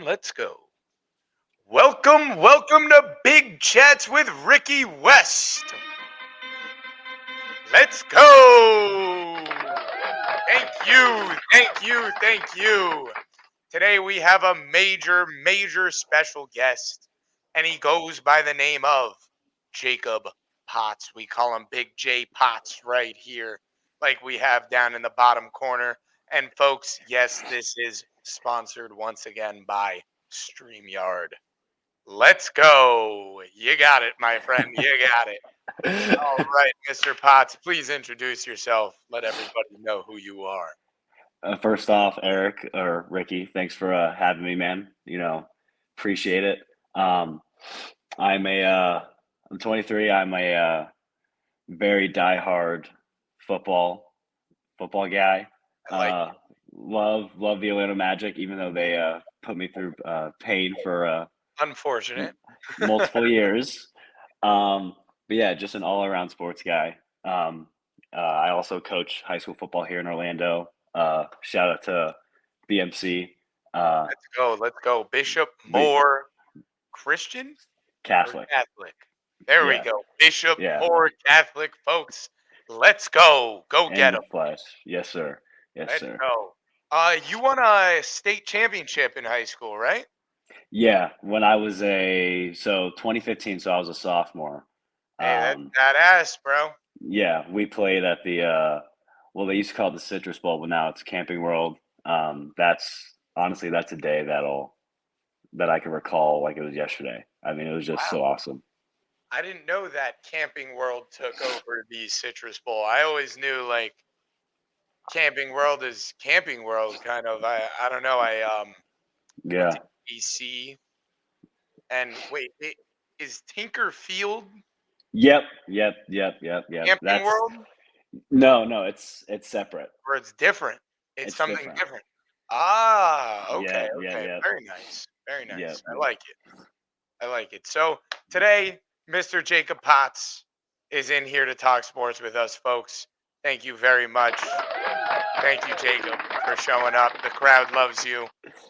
Let's go. Welcome to Big Chats with Ricky West. Let's go. Thank you. Today we have a major special guest, and he goes by the name of Jacob Potts. We call him Big J Potts right here, like we have down in the bottom corner. And folks, yes, this is sponsored once again by StreamYard. Let's go. You got it, my friend. You got it. All right, Mr. Potts, please introduce yourself. Let everybody know who you are. First off, Eric or Ricky, thanks for having me, man. Appreciate it. Um, I'm a I'm 23. I'm a very diehard football football guy. I like Uh, love the Atlanta Magic, even though they put me through pain for unfortunate. multiple years. But yeah, just an all-around sports guy. I also coach high school football here in Orlando. Shout out to BMC. Uh, Let's go. Bishop but Moore Christian or Catholic. Catholic? There we Yeah, go. Bishop yeah. Moore Catholic, folks. Let's go. Go In get the them. flesh. Yes, sir. Yes, Let's sir. go. You won a state championship in high school, right? Yeah, when I was 2015, so I was a sophomore. Hey, that's Um, badass, bro. yeah, we played at the well, they used to call it the Citrus Bowl, but now it's Camping World. That's honestly that's a day that I can recall like it was yesterday. I mean, it was just Wow. so awesome. I didn't know that Camping World took over the Citrus Bowl. I always knew like Camping World is Camping World kind of. I don't know. I went to Yeah. BC and wait, is Tinker Field Yep. Camping That's World no, it's separate. or it's different? It's It's something different. different. Ah, okay, Yeah, yeah, okay. yeah, Very nice. Very yeah. nice. I like it. I like it. So today, Mr. Jacob Potts is in here to talk sports with us, folks. Thank you very much. Thank you, Jacob, for showing up. The crowd loves you.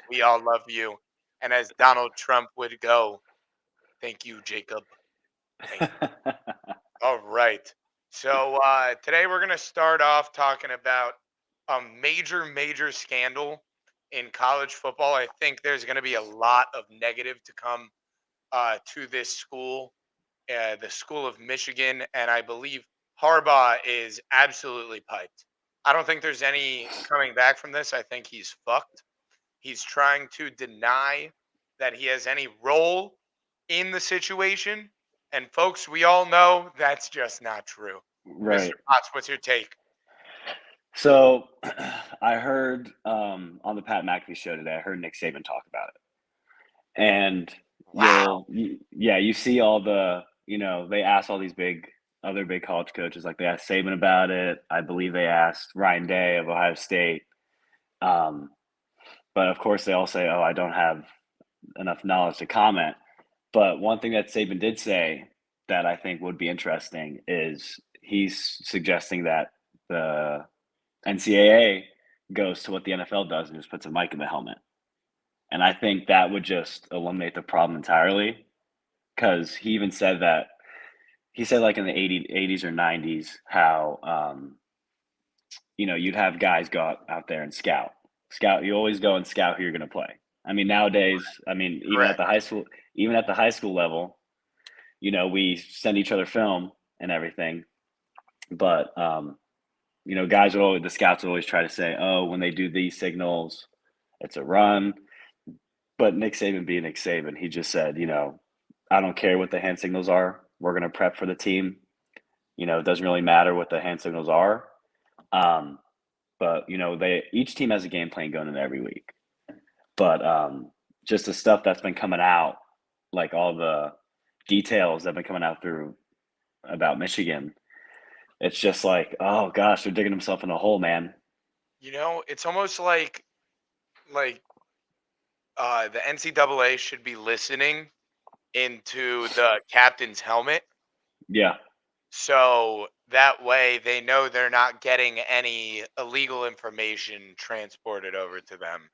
We all love you. And as Donald Trump would go, thank you, Jacob. Thank you. All right. So today we're going to start off talking about a major scandal in college football. I think there's going to be a lot of negative to come to this school, the School of Michigan, and I believe Harbaugh is absolutely piped. I don't think there's any coming back from this. I think he's fucked. He's trying to deny that he has any role in the situation. And folks, we all know that's just not true. Mr. Right. Potts, what's your take? So I heard on the Pat McAfee show today, I heard Nick Saban talk about it. And Wow. yeah, you see all they asked all these other big college coaches, like they asked Saban about it. I believe they asked Ryan Day of Ohio State. Um, but of course, they all say, "Oh, I don't have enough knowledge to comment." But one thing that Saban did say that I think would be interesting is he's suggesting that the NCAA goes to what the NFL does and just puts a mic in the helmet. And I think that would just eliminate the problem entirely. Because he even said that he said like in the 80s or 90s how you'd have guys go out there and scout. You always go and scout who you're going to play. I mean, nowadays, I mean, Correct. even at the high school level, we send each other film and everything. But the scouts would always try to say, oh, when they do these signals, it's a run. But Nick Saban being Nick Saban, he just said, I don't care what the hand signals are. We're going to prep for the team. It doesn't really matter what the hand signals are. Um, but each team has a game plan going in every week. But just the stuff that's been coming out, like all the details that have been coming out through about Michigan, it's just like, oh gosh, they're digging themselves in a hole, man. It's almost like the NCAA should be listening into the captain's helmet. Yeah, So that way they know they're not getting any illegal information transported over to them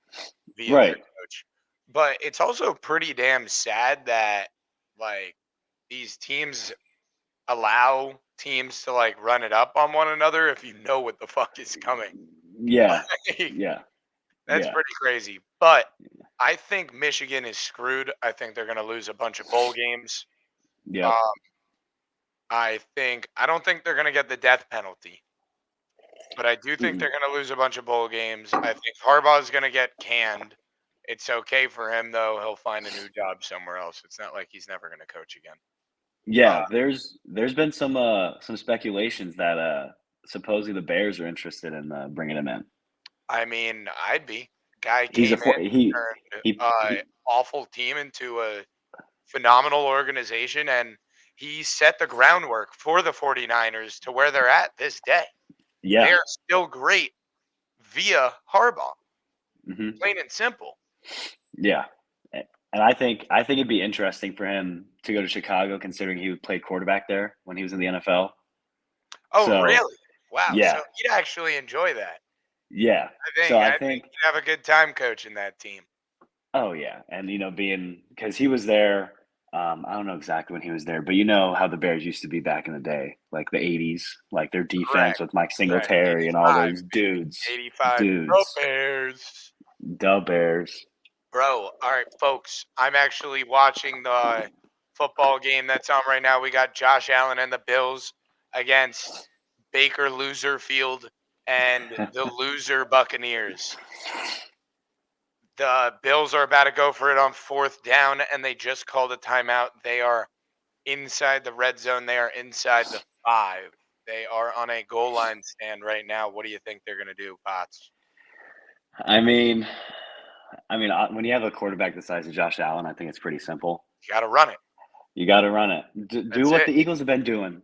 via their right. coach. But it's also pretty damn sad that like these teams allow teams to like run it up on one another if you know what the fuck is coming. Yeah, Like, yeah, that's yeah, pretty crazy. But I think Michigan is screwed. I think they're going to lose a bunch of bowl games. Um, yep. I don't think they're going to get the death penalty, but I do think Mm-mm. they're going to lose a bunch of bowl games. I think Harbaugh is going to get canned. It's okay for him though. He'll find a new job somewhere else. It's not like he's never going to coach again. Uh, Yeah, there's been some speculations that supposedly the Bears are interested in bringing him in. I mean, I'd be. Guy He's a came for- in, turned he awful team into a phenomenal organization, and he set the groundwork for the 49ers to where they're at this day. They yeah. are still great via Harbaugh, Hmm. plain and simple. Yeah. And I think it'd be interesting for him to go to Chicago, considering he played quarterback there when he was in the NFL. Oh, So really? Wow. So yeah, he'd actually enjoy that. yeah. I So think. I I think think, he'd have a good time coaching that team. oh yeah, and being because he was there. I don't know exactly when he was there, but you know how the Bears used to be back in the day, like the '80s, like their defense Correct. with Mike Correct. Singletary and all 85, those baby. dudes, 85. Go dudes, Bears. the Bears. Bro, all right, folks. I'm actually watching the football game that's on right now. We got Josh Allen and the Bills against Baker Loser Field and the loser Buccaneers. The Bills are about to go for it on fourth down, and they just called a timeout. They are inside the red zone. They are inside the 5. They are on a goal line stand right now. What do you think they're going to do, Potts? I mean, when you have a quarterback the size of Josh Allen, I think it's pretty simple. You got to run it. You got to run it. Do That's what it. the Eagles have been doing.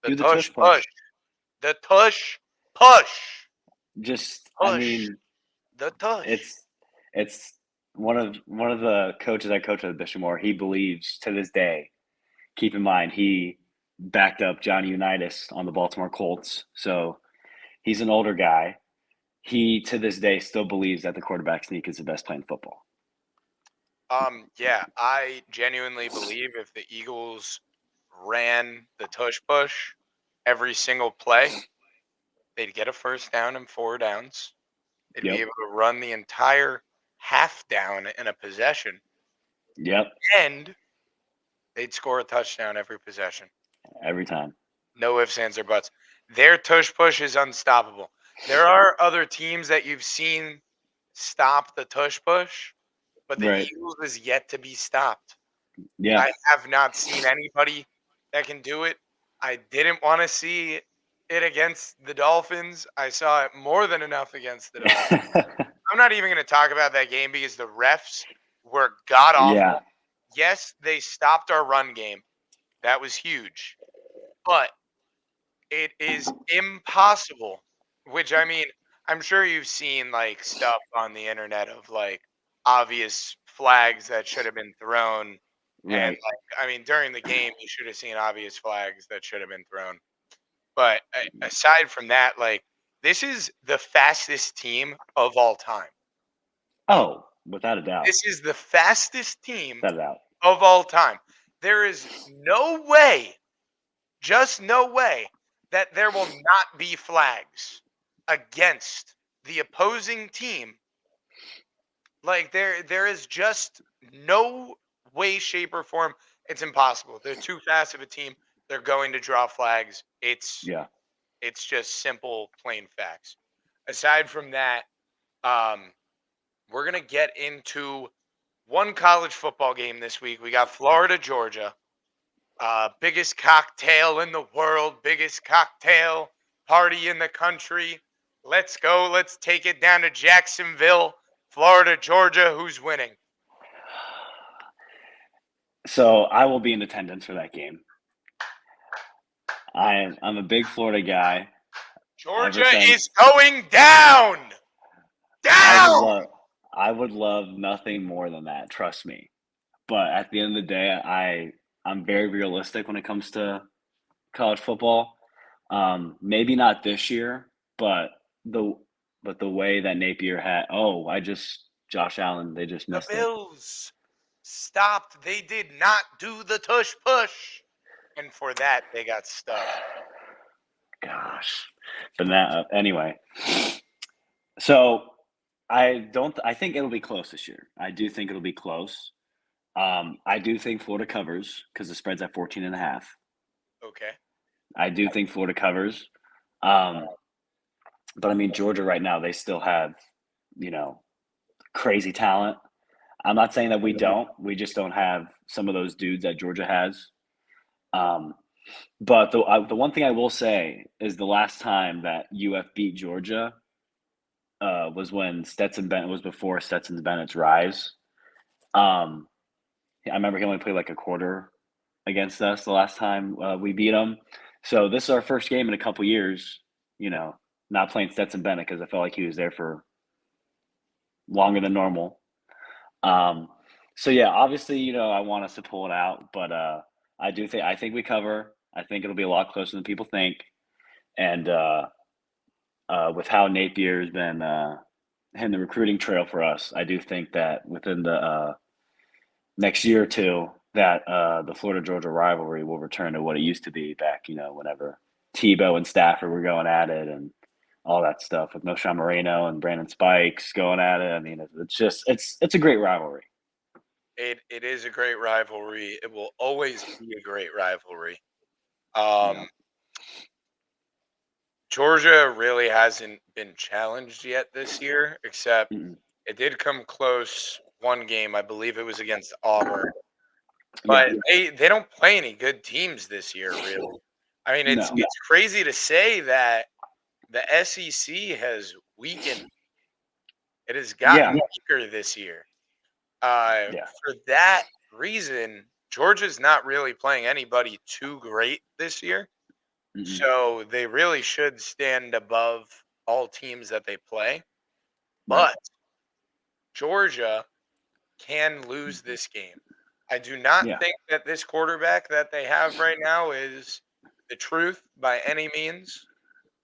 The Do the tush tush push. push. The tush push. I Push. mean, The tush. it's it's one of the coaches I coach at Bishop Moore. He believes to this day. Keep in mind, he backed up Johnny Unitas on the Baltimore Colts, so he's an older guy. He to this day still believes that the quarterback sneak is the best play in football. Yeah, I genuinely believe if the Eagles ran the tush push every single play, they'd get a first down and 4 downs. They'd be Yep, able to run the entire half down in a possession, yep, and they'd score a touchdown every possession. every time. No ifs, ands, or buts. Their tush push is unstoppable. There are other teams that you've seen stop the tush push, but the Right. Eagles is yet to be stopped. Yeah. I have not seen anybody that can do it. I didn't want to see it against the Dolphins. I saw it more than enough against the Dolphins. I'm not even going to talk about that game because the refs were god Yeah. awful. Yes, they stopped our run game. That was huge. But it is impossible, which I mean, I'm sure you've seen like stuff on the internet of like obvious flags that should have been thrown. And Right. like, I mean, during the game, you should have seen obvious flags that should have been thrown. But aside from that, like, this is the fastest team of all time. Oh, without a doubt. This is the fastest team Without a doubt. of all time. There is no way, just no way, that there will not be flags against the opposing team. Like there is just no way, shape, or form. It's impossible. They're too fast of a team. They're going to draw flags. Yeah. It's just simple, plain facts. Aside from that, um, we're gonna get into one college football game this week. We got Florida, Georgia. Biggest cocktail in the world, biggest cocktail party in the country. Let's go. Let's take it down to Jacksonville, Florida, Georgia. Who's winning? So I will be in attendance for that game. I'm a big Florida guy. Ever Georgia is since going down. I would Down. love I would love nothing more than that, trust me. But at the end of the day, I'm very realistic when it comes to college football. Maybe not this year, but the but the way that Napier had. Oh, I just Josh Allen, they just The missed it. Bills stopped. They did not do the tush push. And for that, they got stuck. Gosh. But now, anyway. So I think it'll be close this year. I do think it'll be close. I do think Florida covers because the spread's at 14.5. Okay. I do think Florida covers. But I mean, Georgia right now, they still have, you know, crazy talent. I'm not saying that we don't. We just don't have some of those dudes that Georgia has. Um, but the one thing I will say is the last time that UF beat Georgia was when Stetson Bennett was before Stetson Bennett's rise. I remember he only played like a quarter against us the last time we beat him. So this is our first game in a couple years. You know, not playing Stetson Bennett because I felt like he was there for longer than normal. So yeah, obviously, you know, I want us to pull it out, but I think we cover. I think it'll be a lot closer than people think. And with how Napier's been hitting the recruiting trail for us, I do think that within the next year or two, that the Florida Georgia rivalry will return to what it used to be back, you know, whenever Tebow and Stafford were going at it and all that stuff with Noshawn Moreno and Brandon Spikes going at it. I mean, it's just it's a great rivalry. It is a great rivalry. It will always be a great rivalry. Yeah. Um, Georgia really hasn't been challenged yet this year, except Mm-mm. it did come close one game. I believe it was against Auburn. Yeah. But they don't play any good teams this year, really. I mean, it's No. it's crazy to say that the SEC has weakened. It has gotten Yeah. weaker this year. Yeah. For that reason, Georgia's not really playing anybody too great this year. Mm-mm. So they really should stand above all teams that they play. Right. But Georgia can lose this game. I do not Yeah. think that this quarterback that they have right now is the truth by any means.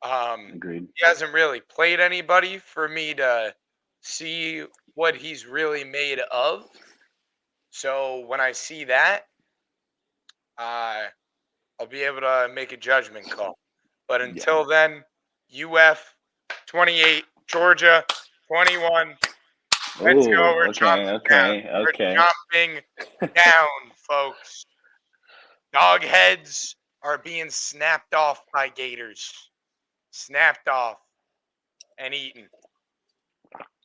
Agreed. He hasn't really played anybody for me to see what he's really made of. So when I see that, uh, I'll be able to make a judgment call. But Yeah. until then, UF 28, Georgia 21. Let's go. Oh, We're okay, chomping down. okay, okay. We're chomping down, folks. Dog heads are being snapped off by gators. Snapped off and eaten.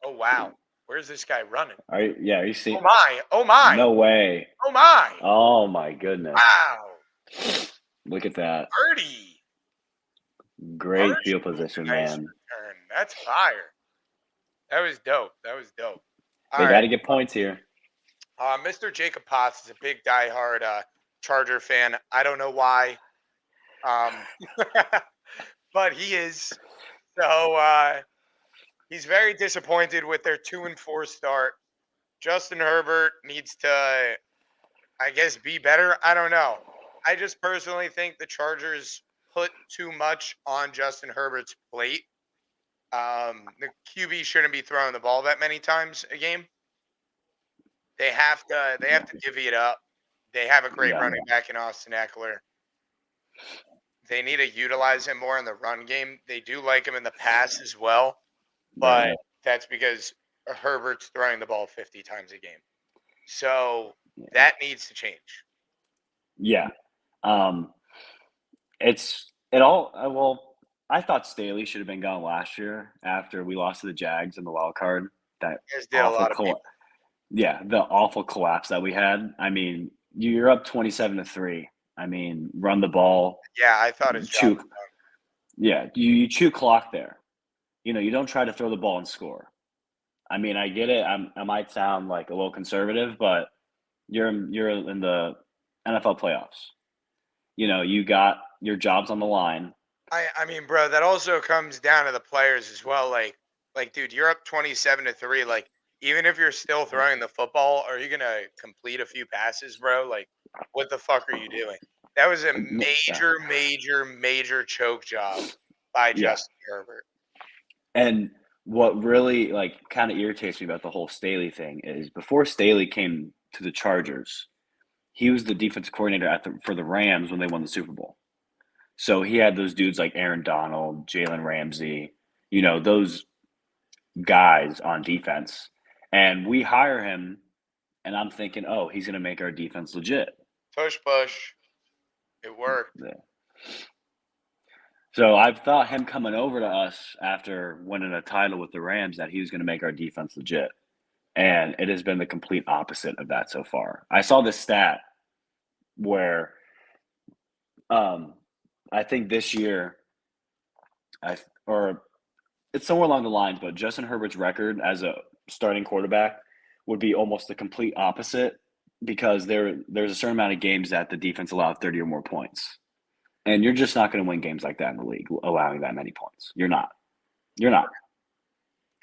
Oh, wow. Where's this guy running? Are you Oh, seeing? my. Oh, my. No way. Oh, my. Oh my goodness. Wow. Look at that. Birdie. Great Birdie field with position, a nice man. return. That's fire. That was dope. That was dope. All They got right. to get points here. Mr. Jacob Potts is a big diehard Charger fan. I don't know why, um, but he is. So he's very disappointed with their 2-4 start. Justin Herbert needs to, I guess, be better. I don't know. I just personally think the Chargers put too much on Justin Herbert's plate. The QB shouldn't be throwing the ball that many times a game. They have to. They Yeah. have to divvy it up. They have a great Yeah. running back in Austin Eckler. They need to utilize him more in the run game. They do like him in the pass as well, Right. but that's because Herbert's throwing the ball 50 times a game. So that needs to change. Yeah. Um, it all. Well, I thought Staley should have been gone last year after we lost to the Jags in the wild card. That As did a awful lot of people. Yeah, the awful collapse that we had. I mean, you're up 27-3. I mean, run the ball, Yeah, I thought his job chew. was done. Yeah, you chew clock there. You know, you don't try to throw the ball and score. I mean, I get it. I might sound like a little conservative, but you're in the NFL playoffs. You know, you got your job's on the line. I mean, bro, that also comes down to the players as well. Dude, you're up 27-3. Like, even if you're still throwing the football, are you gonna complete a few passes, bro? Like, what the fuck are you doing? That was a Yeah, major choke job by yeah. Justin Herbert. And what really like kind of irritates me about the whole Staley thing is before Staley came to the Chargers, he was the defensive coordinator for the Rams when they won the Super Bowl. So he had those dudes like Aaron Donald, Jalen Ramsey, those guys on defense. And we hire him, and I'm thinking, oh, he's going to make our defense legit. Push, push. It worked. Yeah. So I thought him coming over to us after winning a title with the Rams that he was going to make our defense legit. And it has been the complete opposite of that so far. I saw this stat where I think this year, or it's somewhere along the lines, but Justin Herbert's record as a starting quarterback would be almost the complete opposite because there's a certain amount of games that the defense allowed 30 or more points. And you're just not going to win games like that in the league, allowing that many points. You're not.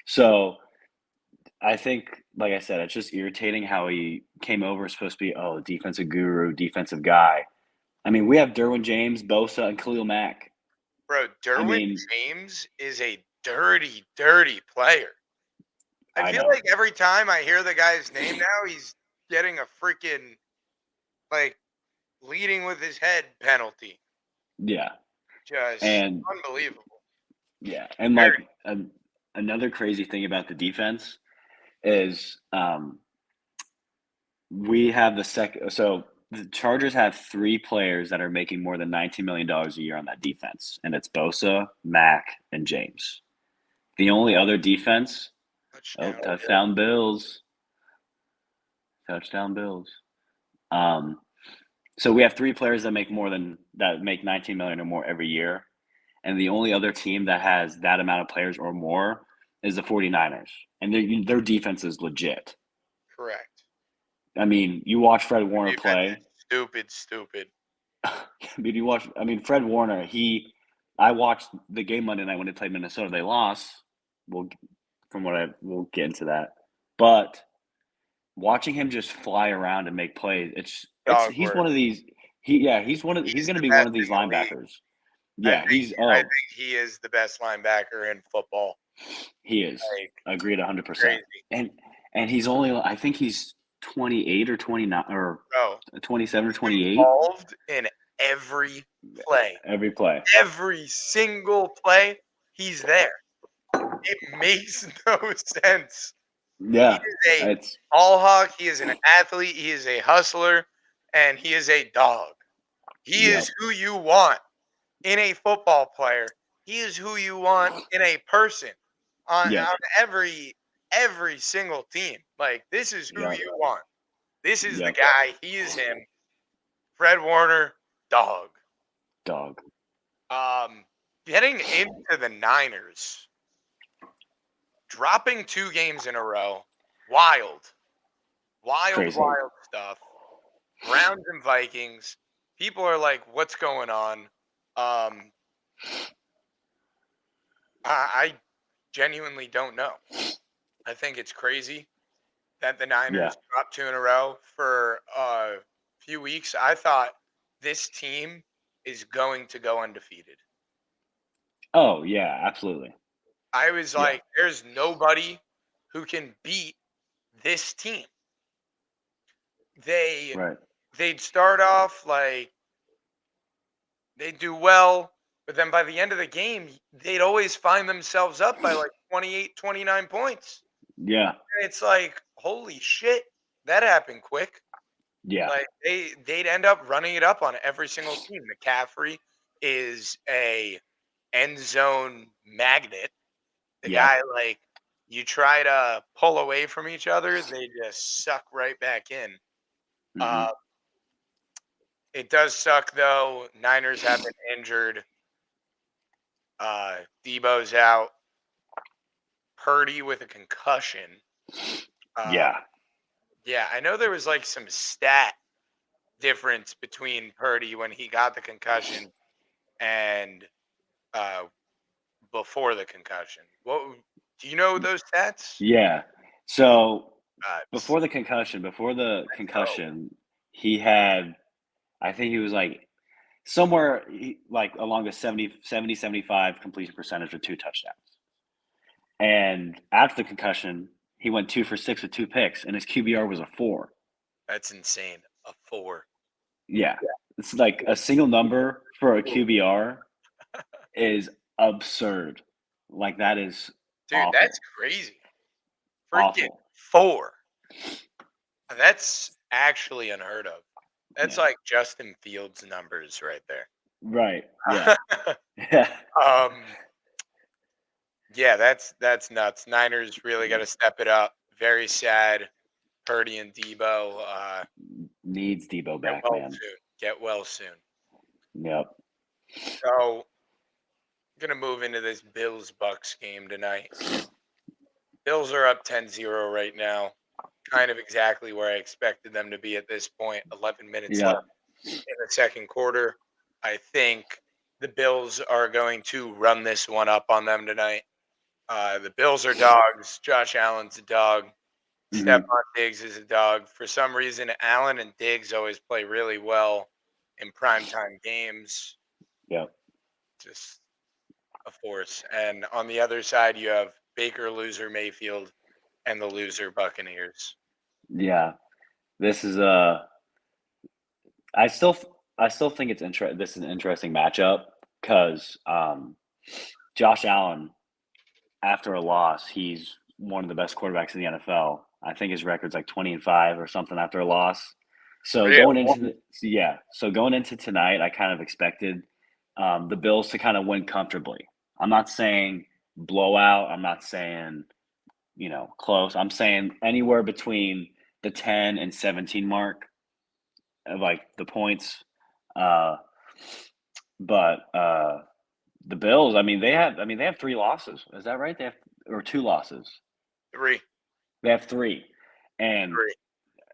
So I think, like I said, it's just irritating how he came over supposed to be, defensive guru, defensive guy. I mean, we have Derwin James, Bosa, and Khalil Mack. Bro, Derwin James is a dirty, dirty player. I feel like every time I hear the guy's name now, he's getting a freaking, like, leading with his head penalty. Yeah. Just unbelievable. Yeah. And, like, another crazy thing about the defense is we have so the Chargers have 3 players that are making more than $19 million a year on that defense, and it's Bosa, Mack, and James. The only other defense, touchdown Bills. Touchdown Bills. So we have 3 players that make $19 million or more every year, and the only other team that has that amount of players or more is the 49ers, and their defense is legit. Correct. I mean, you watch Fred Warner play. Stupid. Fred Warner, I watched the game Monday night when they played Minnesota. They lost. We'll get into that. But watching him just fly around and make plays, he's one of these. He's going to be one of these linebackers. Yeah, I think he is the best linebacker in football. He is. Agreed 100%. And he's only, I think he's 28 or 29 or 27 or 28. Involved in every play. Every single play, he's there. It makes no sense. Yeah. He is a ball hawk. He is an athlete. He is a hustler. And he is a dog. He is who you want in a football player. He is who you want in a person on every single team. Like, this is who you want. This is the guy. He is him. Fred Warner, dog. Getting into the Niners, dropping 2 games in a row, wild stuff. Browns and Vikings. People are like, "What's going on?" I genuinely don't know. I think it's crazy that the Niners dropped 2 in a row for a few weeks. I thought this team is going to go undefeated. Oh, yeah, absolutely. I was like, there's nobody who can beat this team. They'd start off like they'd do well, but then by the end of the game, they'd always find themselves up by like 28, 29 points. Yeah. And it's like, holy shit, that happened quick. Yeah. Like they'd end up running it up on every single team. McCaffrey is a end zone magnet. The guy, like, you try to pull away from each other, they just suck right back in. Mm-hmm. It does suck, though. Niners have been injured. Debo's out. Purdy with a concussion. Yeah, I know there was, like, some stat difference between Purdy when he got the concussion and before the concussion. Do you know those stats? Yeah. So before the concussion, he had, I think he was like somewhere like along the 70, 75 completion percentage with 2 touchdowns. And after the concussion, he went 2 for 6 with 2 picks, and his QBR was a 4. That's insane. A 4. Yeah. It's like a single number for a QBR is absurd. Like, that is Dude, that's awful. crazy. Freaking Awful. 4. That's actually unheard of. That's Yeah. like Justin Fields numbers right there. Right. Yeah. Yeah. um, yeah, that's nuts. Niners really got to step it up. Very sad. Purdy and Debo. Needs Debo Get back, well man. soon. Get well soon. Yep. So, gonna move into this Bills Bucks game tonight. Bills are up 10-0 right now. Kind of exactly where I expected them to be at this point. 11 minutes left Yep. in the second quarter. I think the Bills are going to run this one up on them tonight. The Bills are dogs. Josh Allen's a dog. Mhm. Stephon Diggs is a dog. For some reason, Allen and Diggs always play really well in primetime games. Yep. Just a force. And on the other side, you have Baker, loser Mayfield, and the loser Buccaneers. Yeah. This is I still think this is an interesting matchup because Josh Allen, after a loss, he's one of the best quarterbacks in the NFL. I think his record's like 20-5 or something after a loss. So Really? going into tonight, I kind of expected the Bills to kind of win comfortably. I'm not saying blowout. I'm not saying close. I'm saying anywhere between the 10 and 17 mark, like the points. Uh, but the Bills, they have 3 losses. Is that right? They have or 2 losses. 3. They have 3. And 3.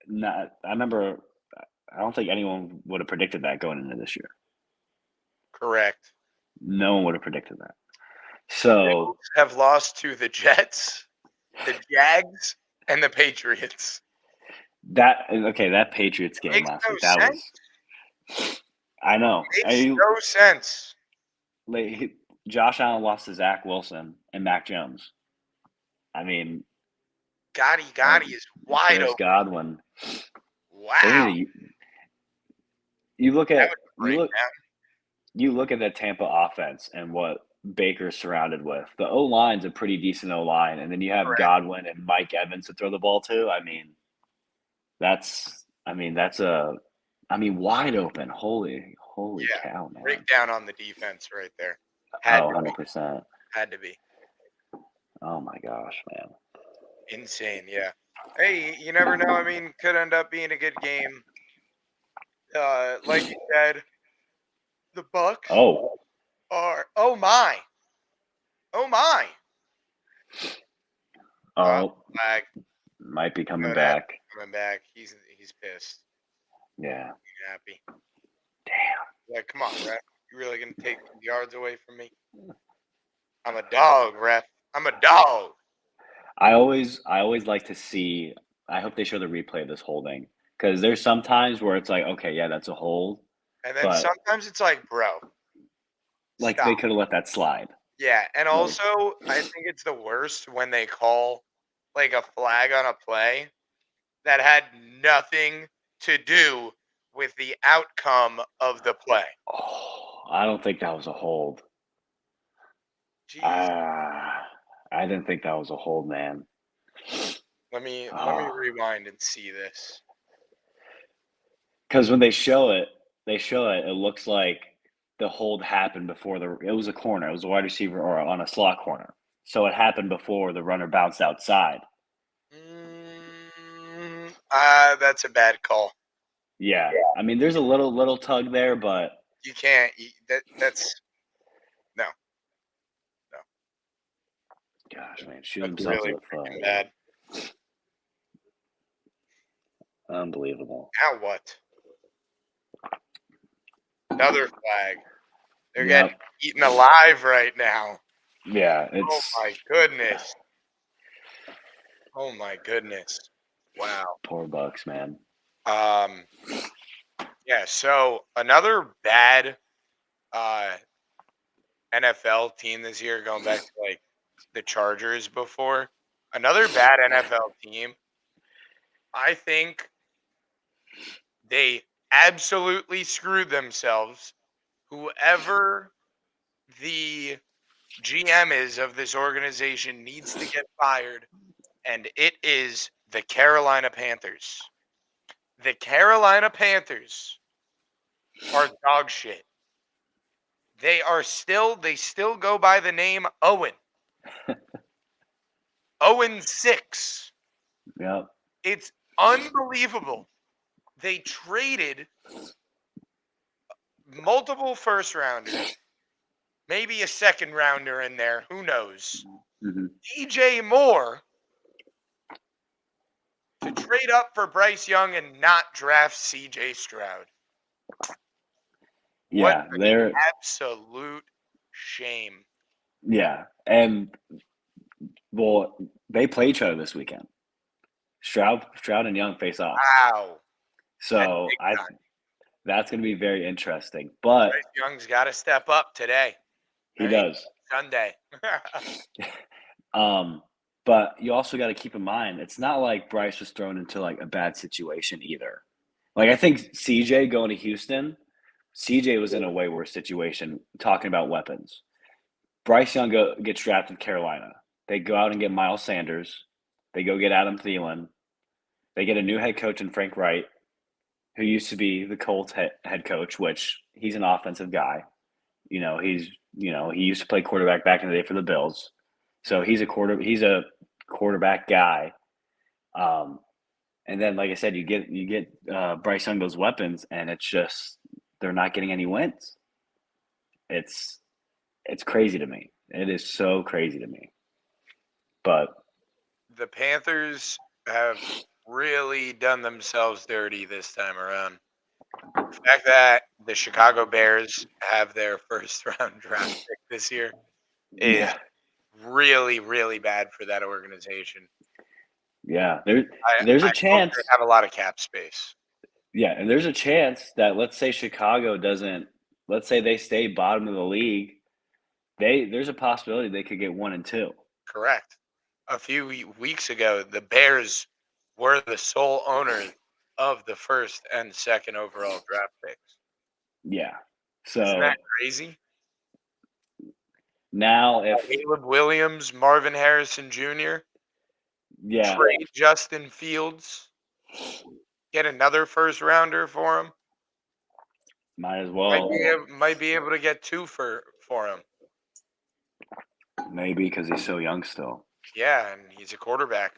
not I remember I don't think anyone would have predicted that going into this year. Correct. No one would have predicted that. The So Bills have lost to the Jets, the Jags, and the Patriots. that Patriots game Makes last no week, that sense. was I know. Makes no sense. Josh Allen lost to Zach Wilson and Mac Jones. I mean, Gotti is wide Chris open. Godwin. They Wow. need to, you look That at would you break look down. you look at the Tampa offense and what Baker's surrounded with. The O line's a pretty decent O line, and then you have Correct. Godwin and Mike Evans to throw the ball to. That's wide open. Holy Yeah. cow, man. Breakdown on the defense right there. Had Oh, to be. 100%. Had to be. Oh my gosh, man. Insane. Yeah. Hey, you never know. I mean, could end up being a good game. Like you said, the Bucks Oh, are. Oh my. Oh my. oh, Flag. might be You coming know that back. coming back. He's pissed. Yeah. He's happy. Damn. Like, come on, ref. You really gonna take some yards away from me? I'm a dog, ref. I'm a dog. I always like to see. I hope they show the replay of this holding because there's some times where it's like, okay, yeah, that's a hold, And then but sometimes it's like, bro, like stop. they could have let that slide. Yeah, and Like, also I think it's the worst when they call like a flag on a play that had nothing to do with the outcome of the play. oh, I don't think that was a hold. Jeez. Ah, I didn't think that was a hold, man. Let me Oh, rewind and see this. because when they show it. It looks like the hold happened before it was a corner. It was a wide receiver or on a slot corner. So it happened before the runner bounced outside. That's a bad call. Yeah. I mean, there's a little tug there, but You can't. That's no, no. gosh, man, shoot That's himself really in the freaking foot. bad. Unbelievable. Now what? Another flag. They're getting Yep. eaten alive right now. Yeah, Oh it's my goodness. Oh my goodness. Wow. poor Bucks, man. Um. Yeah. So another bad uh, NFL team this year, going back to like the Chargers before. Another bad NFL team. I think they absolutely screwed themselves. Whoever the GM is of this organization needs to get fired, and it is the Carolina Panthers. The Carolina Panthers are dog shit. They still go by the name Owen. 0-6. Yep. It's unbelievable. They traded multiple first rounders, maybe a second rounder in there, who knows. Mm-hmm. DJ Moore to trade up for Bryce Young and not draft CJ Stroud. Yeah, What they're an absolute shame. yeah, and well, they play each other this weekend. Stroud and Young face off, Wow. so big time. that's going to be very interesting. But Bryce Young's got to step up today. he does. Sunday. But you also got to keep in mind, it's not like Bryce was thrown into like a bad situation either. Like I think CJ going to Houston, CJ was in a way worse situation. Talking about weapons, Bryce Young gets drafted to Carolina. They go out and get Miles Sanders. They go get Adam Thielen. They get a new head coach in Frank Wright, who used to be the Colts head coach, which he's an offensive guy. He used to play quarterback back in the day for the Bills. So he's a quarterback guy. And then, like I said, you get Bryce Young those weapons, and it's just they're not getting any wins. It's crazy to me. It is so crazy to me. But the Panthers have really done themselves dirty this time around. The fact that the Chicago Bears have their first round draft pick this year is yeah, really, really bad for that organization. yeah, there's I a hope chance. they have a lot of cap space. Yeah, and there's a chance that let's say Chicago doesn't. Let's say they stay bottom of the league. There's a possibility they could get 1 and 2. Correct. A few weeks ago, the Bears were the sole owners of the first and second overall draft picks. Yeah. Isn't So that crazy? now if Caleb Williams, Marvin Harrison Jr., yeah, trade Justin Fields, get another first rounder for him. might as well Might be able to get two for him. maybe because he's so young still. Yeah, and he's a quarterback.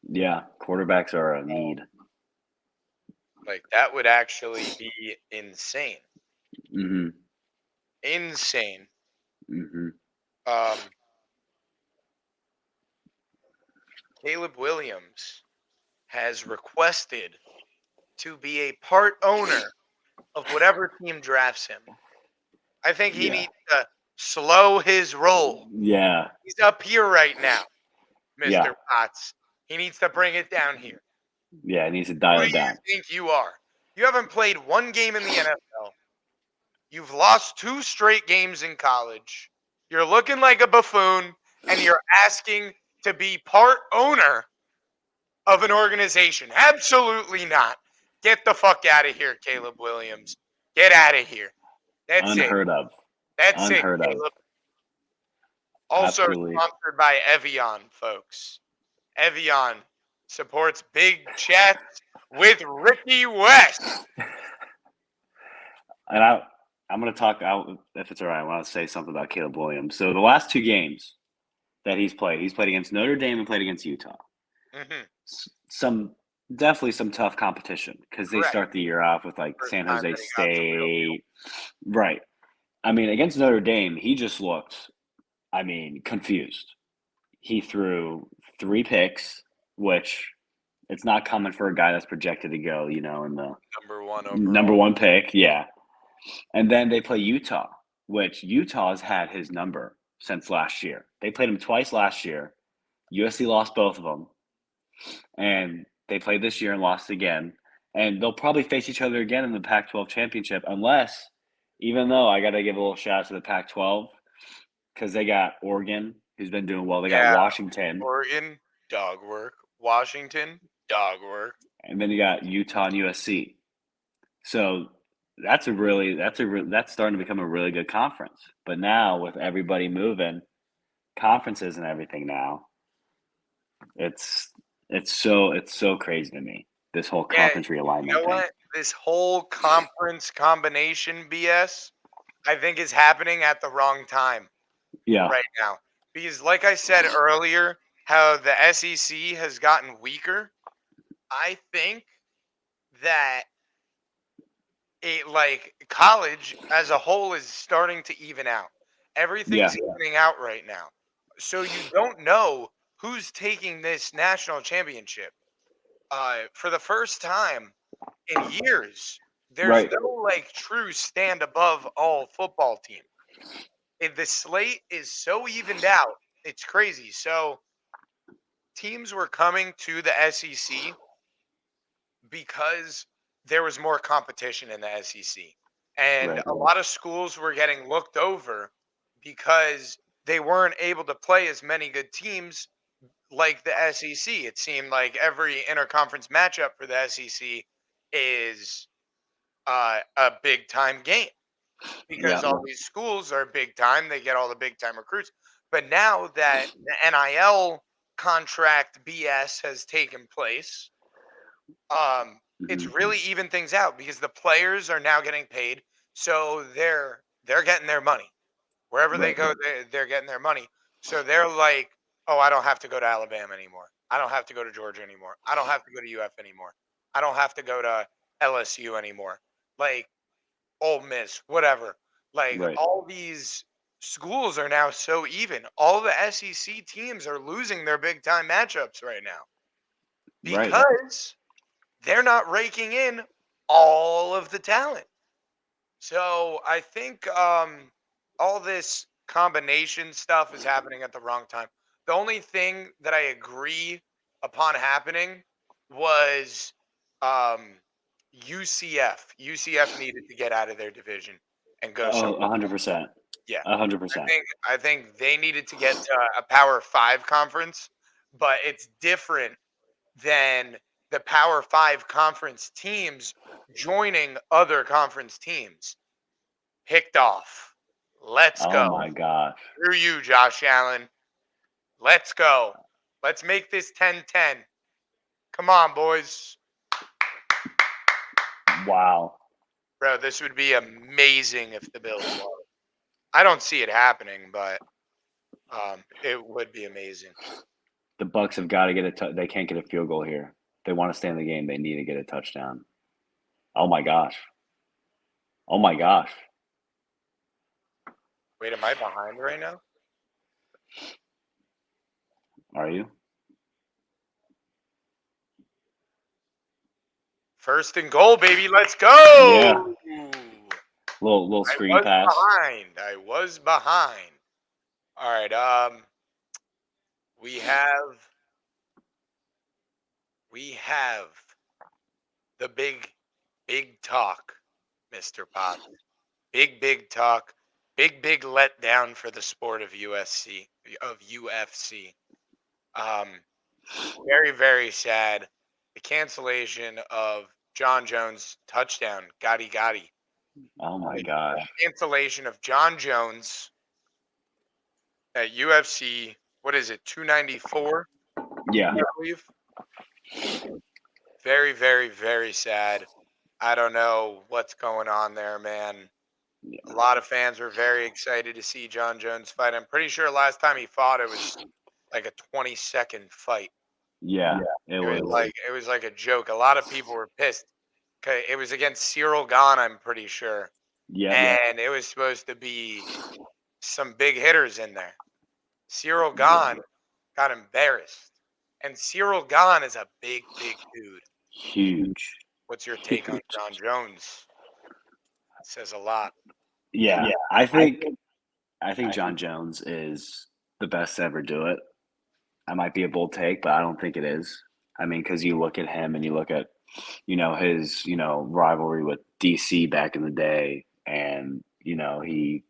Yeah, quarterbacks are a need. Like that would actually be insane. Mm-hmm. Insane. Mm-hmm. Caleb Williams has requested to be a part owner of whatever team drafts him. I think he needs to slow his roll. Yeah. He's up here right now, Mr. Yeah. Potts. He needs to bring it down here. Yeah, he needs to dial Who it do you down. think you are? You haven't played one game in the NFL. You've lost 2 straight games in college. You're looking like a buffoon, and you're asking to be part owner of an organization. Absolutely not. Get the fuck out of here, Caleb Williams. Get out of here. That's Unheard of. That's Unheard it, of. Caleb. Also Absolutely. sponsored by Evian, folks. Evian supports Big Chats with Ricky West. And I'm going to talk out if it's all right. I want to say something about Caleb Williams. So the last 2 games that he's played against Notre Dame and played against Utah. Mm-hmm. Definitely some tough competition because they start the year off with like First San time Jose that he got the real deal. State. Right. I mean, against Notre Dame, he just looked, confused. He threw 3 picks, which it's not common for a guy that's projected to go, in the number 1 pick. Yeah. And then they play Utah, which Utah has had his number since last year. They played him twice last year. USC lost both of them. And they played this year and lost again. And they'll probably face each other again in the Pac-12 championship even though I got to give a little shout out to the Pac-12 because they got Oregon who's been doing well. They got Yeah. Washington, Oregon, dog work. Washington, dog work. and then you got Utah and USC. So that's starting to become a really good conference. But now with everybody moving, conferences and everything now, it's so crazy to me. This whole Yeah, conference you realignment know thing. what? This whole conference combination BS, I think, is happening at the wrong time Yeah, right now. Because, like I said earlier, how the SEC has gotten weaker, I think that college as a whole is starting to even out. Everything's yeah, evening out right now. So you don't know who's taking this national championship. For the first time in years, there's right, no like true stand above all football team. The slate is so evened out. It's crazy. So teams were coming to the SEC because there was more competition in the SEC. And right, a lot of schools were getting looked over because they weren't able to play as many good teams like the SEC. It seemed like every interconference matchup for the SEC is a big time game yeah, because all these schools are big time. They get all the big time recruits. But now that the NIL contract BS has taken place, it's hmm really even things out because the players are now getting paid, so they're getting their money wherever they right, go. They're getting their money, so they're like, oh, I don't have to go to Alabama anymore. I don't have to go to Georgia anymore. I don't have to go to UF anymore. I don't have to go to LSU anymore. Like Ole Miss, whatever. Like right, all these schools are now so even. All the SEC teams are losing their big time matchups right now right. because they're not raking in all of the talent. So I think all this combination stuff is happening at the wrong time. The only thing that I agree upon happening was um, UCF. UCF needed to get out of their division and go Oh, somewhere. 100%, Yeah, 100%. I think they needed to get to a Power Five conference, but it's different than the Power Five conference teams joining other conference teams. Picked off. Let's Oh go. my gosh. Through you, Josh Allen. Let's go. Let's make this 10-10. Come on, boys. Wow. Bro, this would be amazing if the Bills won. I don't see it happening, but it would be amazing. The Bucks have got to get they can't get a field goal here. They want to stay in the game. They need to get a touchdown. Oh my gosh. Oh my gosh. Wait, am I behind right now? Are you? First and goal, baby. Let's Yeah. go. Little I screen was pass. behind. I was behind. All right. We have we have the big talk, Mr. Potts. Big talk. Big letdown for the sport of UFC. Um, very sad. The cancellation of John Jones touchdown. Gotti. Oh my The gosh. cancellation of John Jones at UFC. What is it? 294, Yeah. I believe. Very sad. I don't know what's going on there, man. A lot of fans were very excited to see John Jones fight. I'm pretty sure last time he fought, it was like a 20-second fight. Yeah. It was. It was like a joke. A lot of people were pissed. 'Cause it was against Cyril Gahn, I'm pretty sure, Yep. and it was supposed to be some big hitters in there. Cyril Gahn got embarrassed, and Cyril Gahn is a big dude. Huge. What's your take on Huge. John Jones? It says a lot. Yeah. I think John Jones is the best to ever do it. I might be a bold take, but I don't think it is. I mean, because you look at him and you look at, his, rivalry with DC back in the day, and he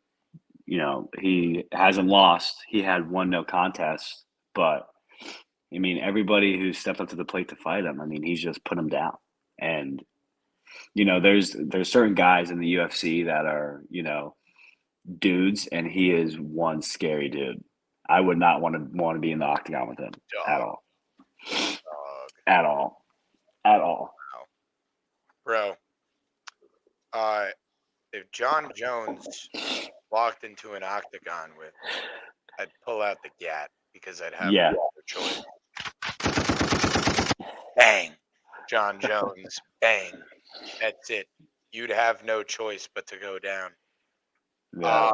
You know, he hasn't lost. He had one no contest, but I mean, everybody who stepped up to the plate to fight him, I mean, he's just put him down. And you know, there's certain guys in the UFC that are, you know, dudes, and he is one scary dude. I would not want to be in the octagon with him at Dog, all, dog. at all, at all. Wow. Bro, uh, if John Jones walked into an octagon with, I'd pull out the gat because I'd have Yeah, no choice. Bang. John Jones. Bang. That's it. You'd have no choice but to go down. yeah.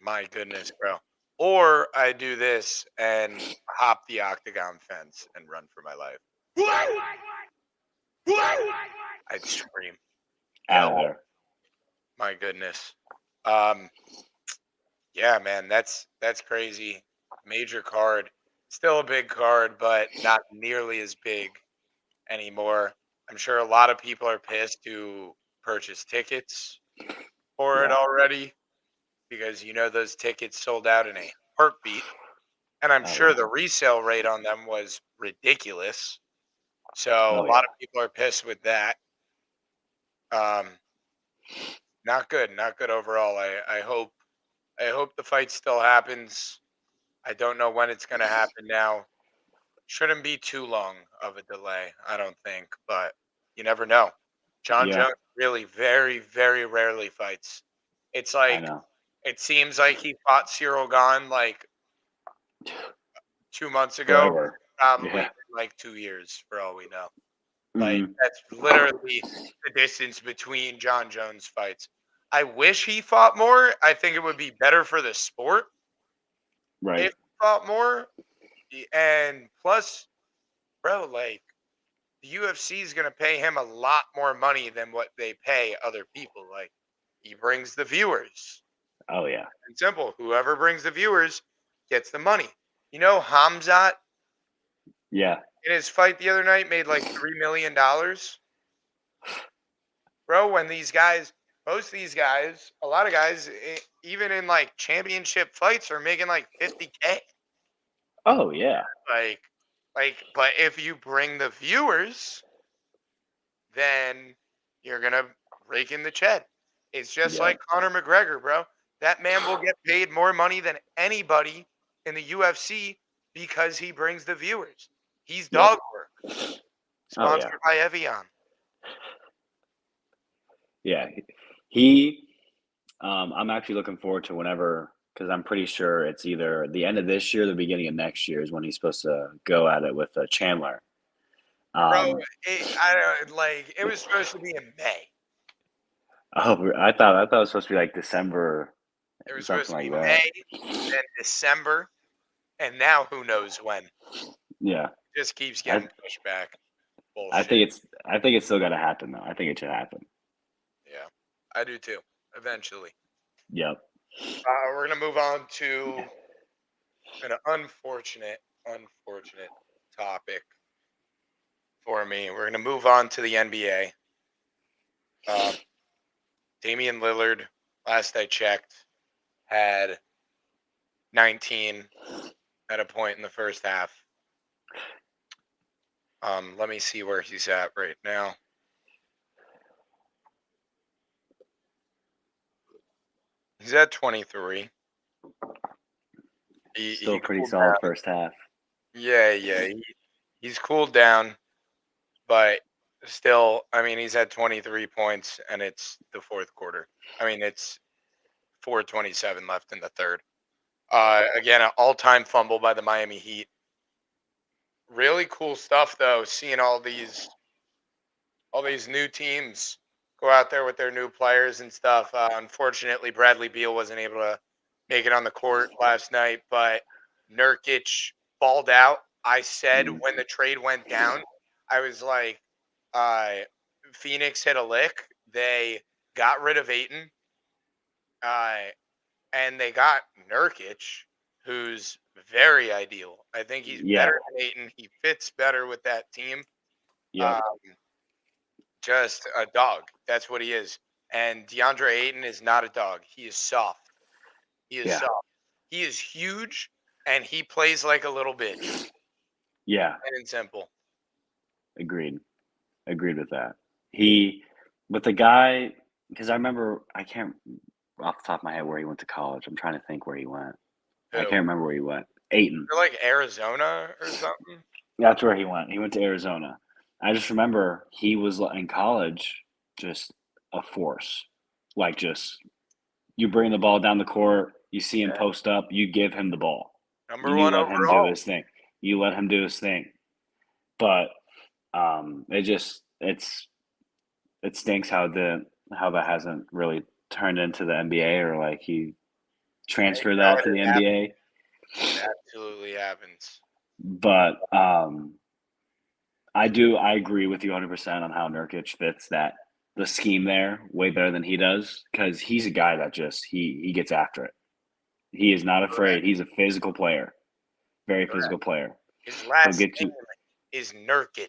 My goodness, bro. Or I do this and hop the octagon fence and run for my life. I'd scream. Out Yep. of there. My goodness. Um, yeah, man, that's crazy. Major card. Still a big card, but not nearly as big anymore. I'm sure a lot of people are pissed to purchase tickets for it Yeah. already because you know those tickets sold out in a heartbeat. And I'm Oh sure yeah. the resale rate on them was ridiculous. So Oh a lot yeah. of people are pissed with that. Um, not good, not good overall. I hope the fight still happens. I don't know when it's gonna happen now. Shouldn't be too long of a delay, I don't think, but you never know. John Yeah. Jones really very, very rarely fights. It's I like know. it seems like he fought Cyril Gahn like 2 months ago, but Forever. it's probably Yeah. been like 2 years for all we know. Like Hmm. that's literally the distance between John Jones fights. I wish he fought more. I think it would be better for the sport Right. if he fought more. And plus, bro, like the UFC is going to pay him a lot more money than what they pay other people. Like he brings the viewers. Oh yeah. And simple. Whoever brings the viewers gets the money. You know, Hamzat Yeah. in his fight the other night made like $3 million. Bro, when these guys, most of these guys, a lot of guys, even in like championship fights, are making like 50K. Oh yeah. Like, but if you bring the viewers, then you're gonna rake in the check. It's just Yeah. like Conor McGregor, bro. That man will get paid more money than anybody in the UFC because he brings the viewers. He's Yep. dog work, Oh yeah. sponsored by Evian. Yeah. He I'm actually looking forward to whenever, because I'm pretty sure it's either the end of this year or the beginning of next year is when he's supposed to go at it with Chandler. Bro, Um, I don't like. It was supposed to be in May. oh, I thought it was supposed to be like December, It was supposed something to be like that. May, then December, and now who knows when. Yeah, Just keeps I getting pushed back. I Bullshit. think it's still gonna happen though. I think it should happen. Yeah, I do too. Eventually. Yep. We're gonna move on to an unfortunate topic for me. We're gonna move on to the NBA. Um, Damian Lillard, last I checked, had 19 at a point in the first half. Let me see where he's at right now. He's at 23. He Still pretty cooled solid down. first half. Yeah, yeah. He's cooled down, but still, I mean, he's had 23 points, and it's the fourth quarter. I mean, it's 4:27 left in the third. Again, an all-time fumble by the Miami Heat. Really cool stuff, though. Seeing all these new teams go out there with their new players and stuff. Unfortunately, Bradley Beal wasn't able to make it on the court last night, but Nurkic balled out. I said Mm, when the trade went down, I was like, uh, Phoenix hit a lick. They got rid of Aiton, uh, and they got Nurkic, who's very ideal. I think he's yeah. better than Aiton. He fits better with that team. Yep. Uh, just a dog. That's what he is. And DeAndre Ayton is not a dog. He is soft. He is Yeah. soft. He is huge, and he plays like a little bitch. Yeah. Plain and simple. Agreed. Agreed with that. He, with the guy, because I remember, I can't off the top of my head where he went to college. I'm trying to think where he went. I Who? can't remember where he went. Aiton. They're like Arizona or something. That's where he went. He went to Arizona. I just remember he was in college, just a force. Like, just you bring the ball down the court, you see him Yeah. post up, you give him the ball. Number You one let him do overall. his thing. You let him do his thing. But it stinks how that hasn't really turned into the NBA, or like he You transferred know that what? to the NBA. It absolutely happens. But I agree with you 100% on how Nurkic fits the scheme there way better than he does, because he's a guy that just he gets after it. He is not afraid. Correct. He's a physical player, very physical Correct. player. His He'll last get name you. is Nurkic.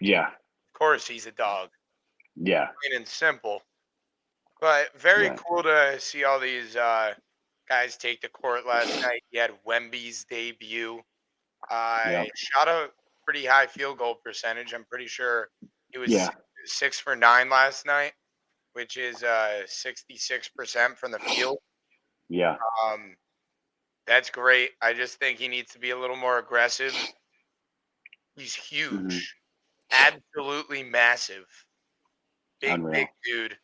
Yeah, Of course, he's a dog. yeah, Plain and simple. But very right. cool to see all these guys take the court last night. You had Wemby's debut. Yep. Shot a pretty high field goal percentage. I'm pretty sure he was Yeah, 6 for 9 last night, which is 66% from the field. yeah. Um, that's great. I just think he needs to be a little more aggressive. He's Hmm. huge, absolutely massive, big Unreal. dude.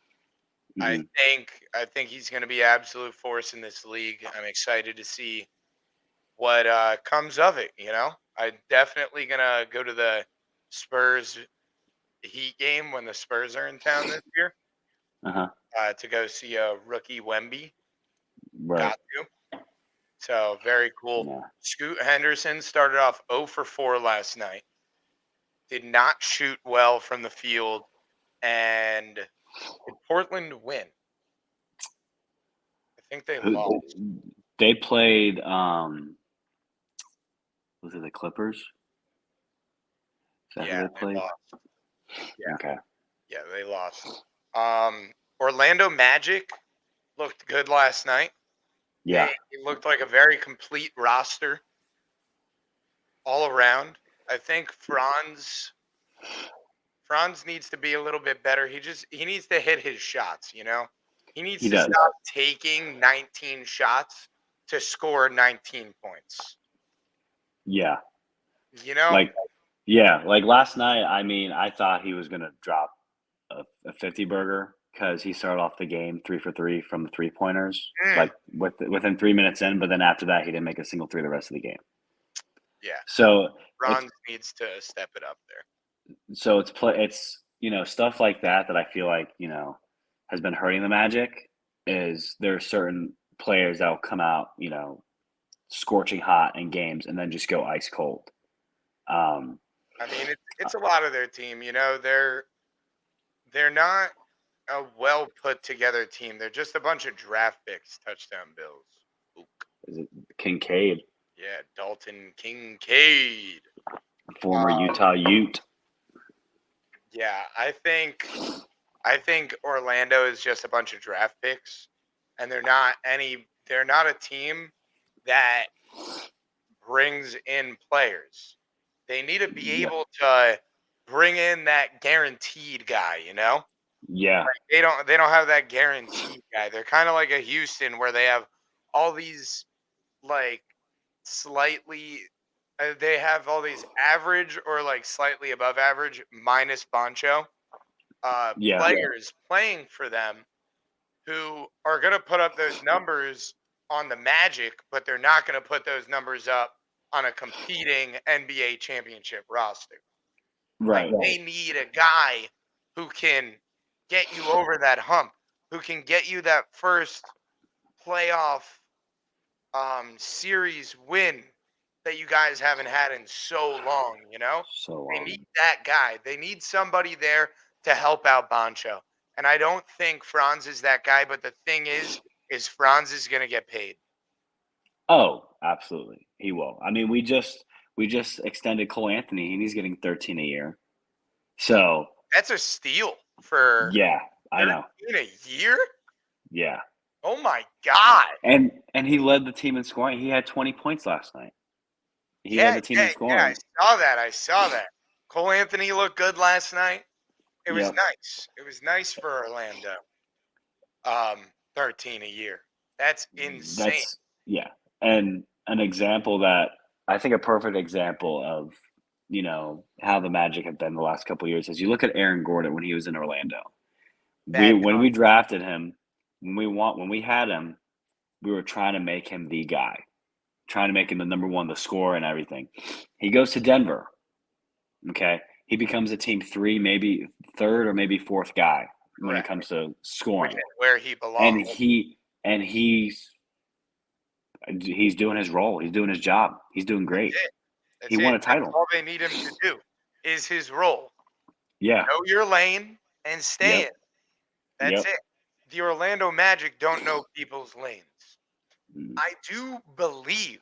I Hmm. think I think he's going to be an absolute force in this league. I'm excited to see what comes of it. I'm definitely gonna go to the Spurs Heat game when the Spurs are in town this year Uh-huh. to go see a rookie Wemby. Right. Got to. So very cool. Yeah. Scoot Henderson started off 0 for 4 last night. Did not shoot well from the field, and did Portland win? I think they Who lost. they played was it the Clippers? Is that who Yeah, they they played? lost. Yeah, Okay. yeah, they lost. Orlando Magic looked good last night. Yeah. They looked like a very complete roster all around. I think Franz needs to be a little bit better. He needs to hit his shots. He needs He to does. stop taking 19 shots to score 19 points. Yeah. You know? Like yeah, like last night, I mean, I thought he was gonna drop a 50 burger because he started off the game 3 for 3 from the 3 pointers, Mm, like within 3 minutes in. But then after that, he didn't make a single three the rest of the game. yeah. So it's Franz needs to step it up there. it's stuff like that I feel like has been hurting the Magic. Is there are certain players that will come out scorching hot in games and then just go ice cold. Um, I mean, it's a lot of their team. They're not a well put together team. They're just a bunch of draft picks, touchdown bills. Ook. is it Kincaid, Yeah, Dalton Kincaid. former Um, Utah Ute? yeah, I think Orlando is just a bunch of draft picks, and They're not a team that brings in players. They need to be Yeah, able to bring in that guaranteed guy. yeah, They don't have that guaranteed guy. They're kind of like a Houston where they have all these like slightly they have all these average or like slightly above average minus Boncho yeah, players playing for them who are going to put up those numbers on the Magic, but they're not going to put those numbers up on a competing NBA championship roster. Like right. they need a guy who can get you over that hump, who can get you that first playoff series win that you guys haven't had in so long. So They need long. that guy. They need somebody there to help out Boncho. And I don't think Franz is that guy, but the thing is Franz is gonna get paid. Oh, absolutely, he will. I mean, we just extended Cole Anthony, and he's getting 13 a year. So That's a steal for yeah, I know. 13 a year. Yeah, Oh my God. And he led the team in scoring. He had 20 points last night. He led Yeah, the team yeah, in yeah. I scoring. saw that. I saw that. Cole Anthony looked good last night. It was Yep. nice. It was nice for Orlando. 13 a year. That's insane. That's yeah. And an example that I think a perfect example of, how the Magic have been the last couple of years is you look at Aaron Gordon when he was in Orlando. Bad When con- we drafted him, when we had him, we were trying to make him the guy, trying to make him the number one, the scorer and everything. He goes to Denver. Okay. He becomes a team three, maybe third or maybe fourth guy when it Correct. comes to Which scoring. is where he And belongs. he's doing his role. He's doing his job. He's doing great. That's it. He That's won it. a That's title. all they need him to do is his role. Yeah. Know your lane and stay in. Yep. That's Yep. it. The Orlando Magic don't know people's lanes. Mm, I do believe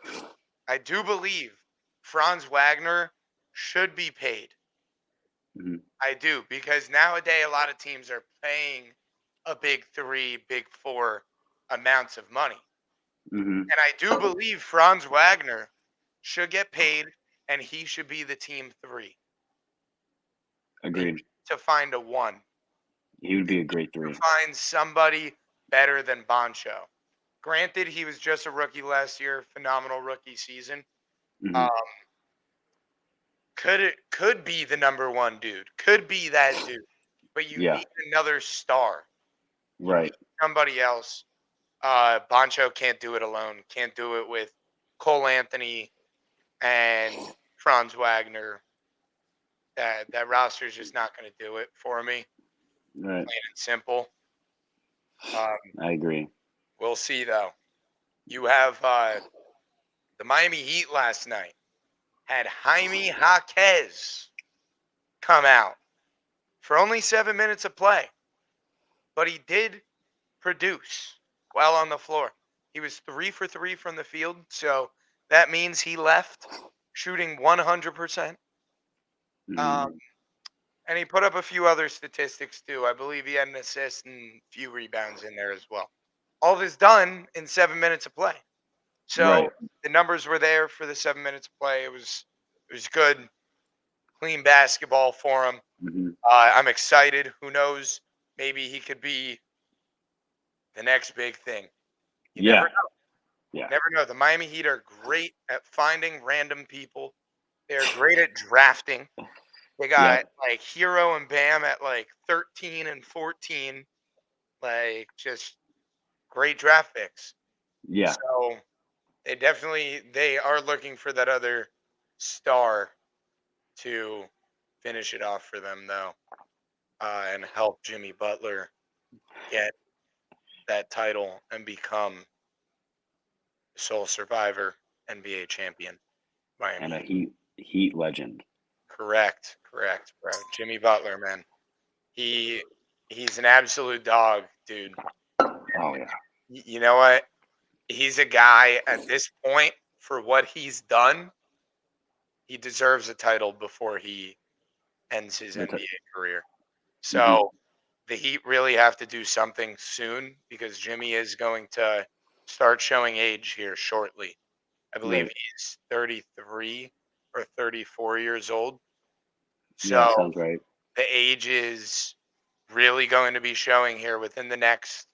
Franz Wagner should be paid. mhm, I do, because nowadays a lot of teams are paying a big three, big four amounts of money. mhm. And I do believe Franz Wagner should get paid and he should be the team three. They Agreed. need to find a one. He would They be a need great to three. find somebody better than Boncho. Granted, he was just a rookie last year, phenomenal rookie season. Um, Mhm. could be the number one dude, could be that dude, but you Yeah. need another star. You need Right. somebody else. Boncho can't do it alone. Can't do it with Cole Anthony and Franz Wagner. That roster is just not going to do it for me. Right. Plain and simple. Um, I agree. we'll see though. You have the Miami Heat last night had Jaime Jaquez come out for only 7 minutes of play, but he did produce while on the floor. He was 3 for 3 from the field, so that means he left shooting 100%. Um, Mm, and he put up a few other statistics too. I believe he had an assist and a few rebounds in there as well. All of this done in 7 minutes of play. So right. the numbers were there for the 7 minutes of play. It was good, clean basketball for him. Mhm. I'm excited. Who knows? Maybe he could be the next big thing. You never Yeah. know. Yeah. Never know. The Miami Heat are great at finding random people. They're great at drafting. They got Yep. like Hero and Bam at like 13 and 14, like just great draft picks. Yeah. So they are looking for that other star to finish it off for them though, and help Jimmy Butler get that title and become sole survivor NBA champion. Miami And a Heat. Heat legend. Correct, bro. Jimmy Butler, man. He he's an absolute dog, dude. Oh yeah. You know what? He's a guy at this point for what he's done. He deserves a title before he ends his NBA career. Mhm. So the Heat really have to do something soon because Jimmy is going to start showing age here shortly. I believe Right. he's 33 or 34 years old. Yeah, So sounds right. the age is really going to be showing here within the next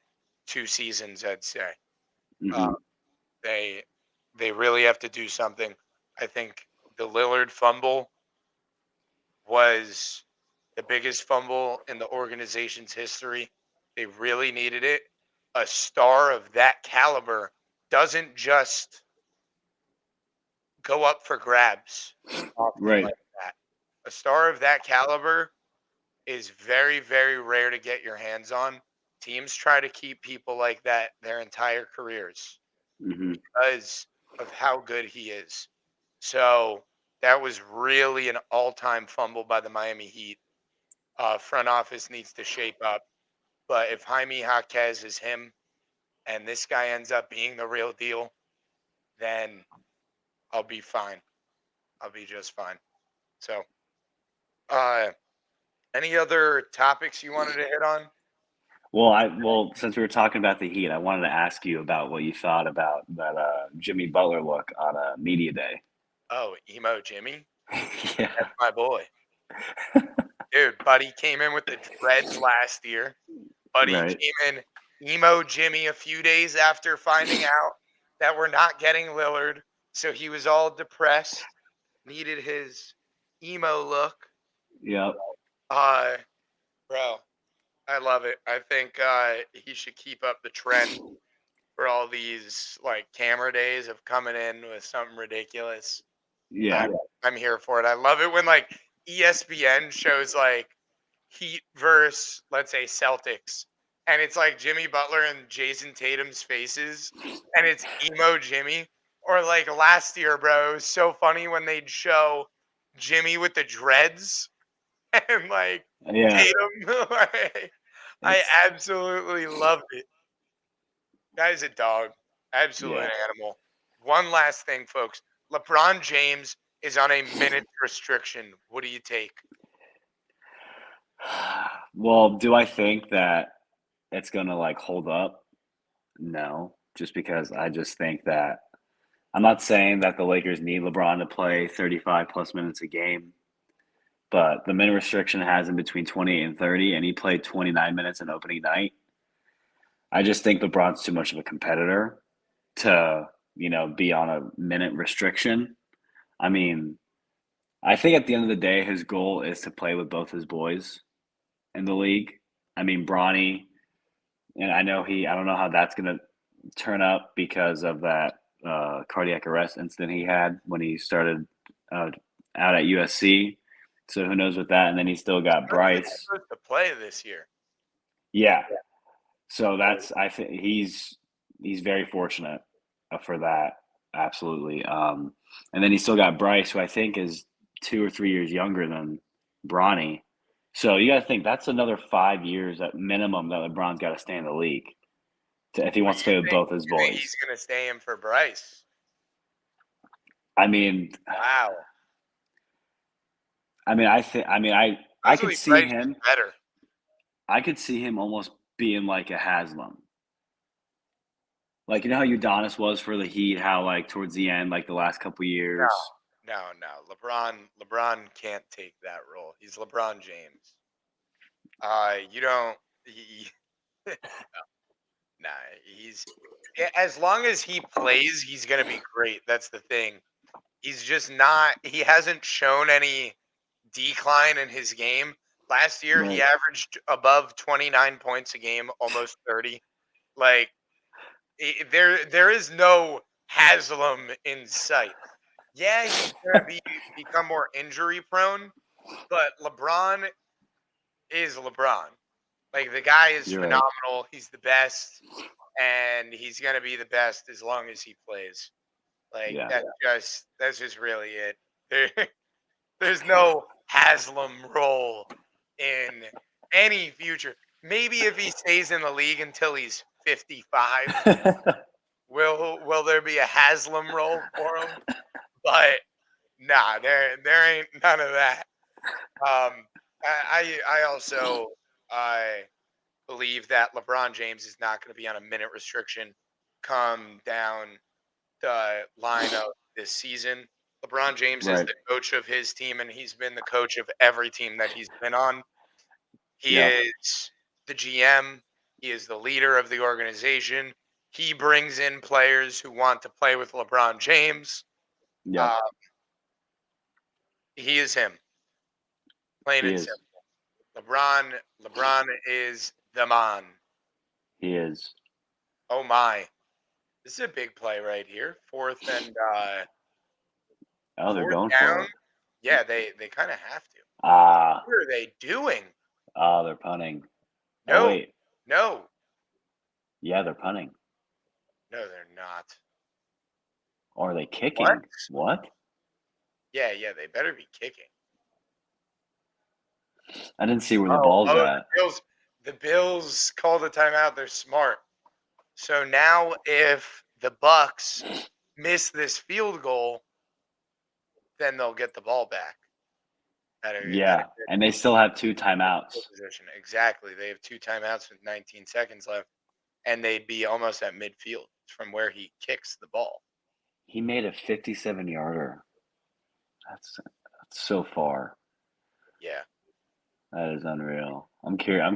2 seasons, I'd say. Uh, Mhm. they they really have to do something. I think the Lillard fumble was the biggest fumble in the organization's history. They really needed it. A star of that caliber doesn't just go up for grabs often Right. like that. A star of that caliber is very, very rare to get your hands on. Teams try to keep people like that their entire careers Mhm. because of how good he is. So that was really an all-time fumble by the Miami Heat. Front office needs to shape up. But if Jaime Jaquez is him and this guy ends up being the real deal, then I'll be fine. I'll be just fine. So, uh, any other topics you wanted to hit on? Well, since we were talking about the Heat, I wanted to ask you about what you thought about that Jimmy Butler look on a media day. Oh, emo Jimmy, Yeah, that's my boy. Dude, Buddy came in with the dreads last year. Buddy right. came in emo Jimmy a few days after finding out that we're not getting Lillard, so he was all depressed, needed his emo look. Yep. Uh, bro, I love it. I think he should keep up the trend for all these like camera days of coming in with something ridiculous. Yeah. I'm I'm here for it. I love it when like ESPN shows like Heat versus let's say Celtics, and it's like Jimmy Butler and Jason Tatum's faces, and it's emo Jimmy. Or like last year, bro, it was so funny when they'd show Jimmy with the dreads and like Yeah. Tatum. Like, I It's absolutely loved it. Guy's a dog, absolute yeah. animal. One last thing, folks. LeBron James is on a minutes restriction. What do you take? Well, do I think that it's gonna like hold up? No, just because I just think that I'm not saying that the Lakers need LeBron to play 35 plus minutes a game, but the minute restriction has him between 28 and 30, and he played 29 minutes in opening night. I just think LeBron's too much of a competitor to, be on a minute restriction. I mean, I think at the end of the day, his goal is to play with both his boys in the league. I mean, Bronny, and I don't know how that's going to turn up because of that cardiac arrest incident he had when he started uh, out at USC. So who knows with that? And then he still got Not even Bryce. supposed to play this year. Yeah. So I think he's very fortunate for that. Absolutely. And then he still got Bryce, who I think is 2 or 3 years younger than Bronny. So you got to think that's another 5 years at minimum that LeBron's got to stay in the league if he What wants do to you play with think? both his You think boys. he's gonna stay in for Bryce? I mean, Wow. I mean, I think, I mean, I could Supposedly see Bryce is him. better. I could see him almost being like a Haslam. Like how Udonis was for the Heat, how like towards the end, like the last couple years. No. LeBron can't take that role. He's LeBron James. You don't. Nah, he's as long as he plays, he's gonna be great. That's the thing. He's just not. He hasn't shown any decline in his game. Last year, he Right. averaged above 29 points a game, almost 30. Like there is no Haslam in sight. Yeah, he's gonna become more injury prone, but LeBron is LeBron. Like the guy is You're right. phenomenal. He's the best, and he's gonna be the best as long as he plays. Like Yeah. that's just really it. There, there's no Haslam role in any future. Maybe if he stays in the league until he's 55, will there be a Haslam role for him? But nah, there ain't none of that. I also I believe that LeBron James is not going to be on a minute restriction come down the line of this season. LeBron James is Right. the coach of his team, and he's been the coach of every team that he's been on. He Yep. is the GM. He is the leader of the organization. He brings in players who want to play with LeBron James. Yep. Uh, he is him, plain He and is. simple. LeBron is the man. He is. Oh my. This is a big play right here. Oh, they're Fourth going for down. it. Yeah, they kind of have to. Ah. What are they doing? Oh, they're punting. Oh No. wait. No. Yeah, they're punting. No, they're not. Or are they What? kicking? What? Yeah, they better be kicking. I didn't see where the Oh, ball's the at. Bills called a timeout. They're smart. So now if the Bucks miss this field goal, then they'll get the ball back. Yeah, and they still have 2 timeouts. Position. Exactly. They have 2 timeouts with 19 seconds left, and they'd be almost at midfield from where he kicks the ball. He made a 57-yarder. That's so far. Yeah. That is unreal. I'm curious.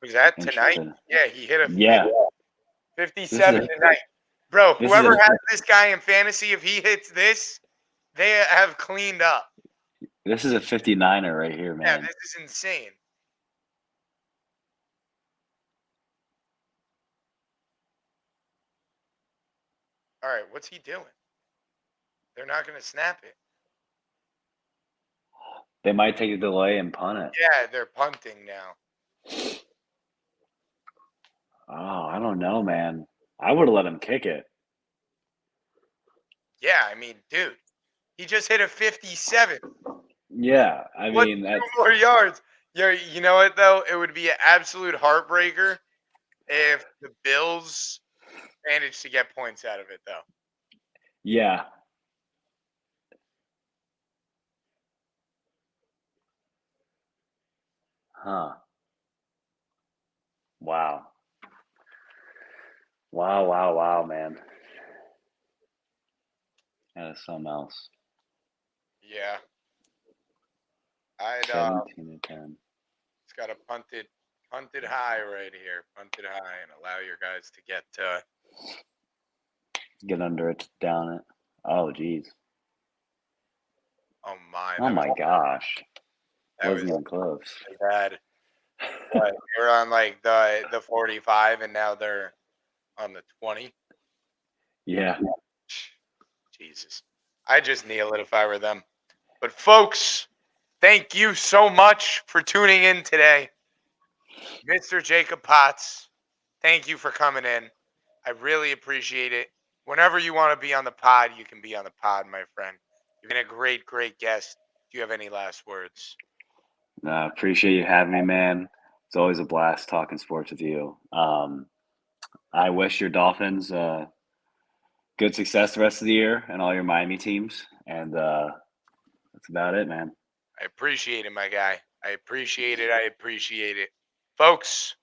Was that tonight? Interested. Yeah, he hit a Yeah. 57 tonight. Bro, this is whoever a- has this guy in fantasy, if he hits this, they have cleaned up. This is a 59er right here, Yeah, man. this is insane. All right, what's he doing? They're not going to snap it. They might take a delay and punt it. Yeah, they're punting now. Oh, I don't know, man. I would have let him kick it. Yeah, I mean, dude, he just hit a 57. Yeah, I What, mean 2 that's more yards? You know what, though? It would be an absolute heartbreaker if the Bills managed to get points out of it, though. yeah. Huh. Wow. Wow, man. That is something else. Yeah. I'd 17-10. it's got to punt it high right here. Punt it high and allow your guys to Get under it, down it. Oh, geez. oh my. Oh my gosh. That Wasn't was even close. bad. But they were on like the 45 and now they're on the 20. Yeah. Jesus. I just kneel it if I were them. But folks, thank you so much for tuning in today. Mr. Jacob Potts, thank you for coming in. I really appreciate it. Whenever you want to be on the pod, you can be on the pod, my friend. You've been a great, great guest. Do you have any last words? Appreciate you having me, man. It's always a blast talking sports with you. I wish your Dolphins good success the rest of the year and all your Miami teams. And that's about it, man. I appreciate it, my guy. I appreciate it. Folks,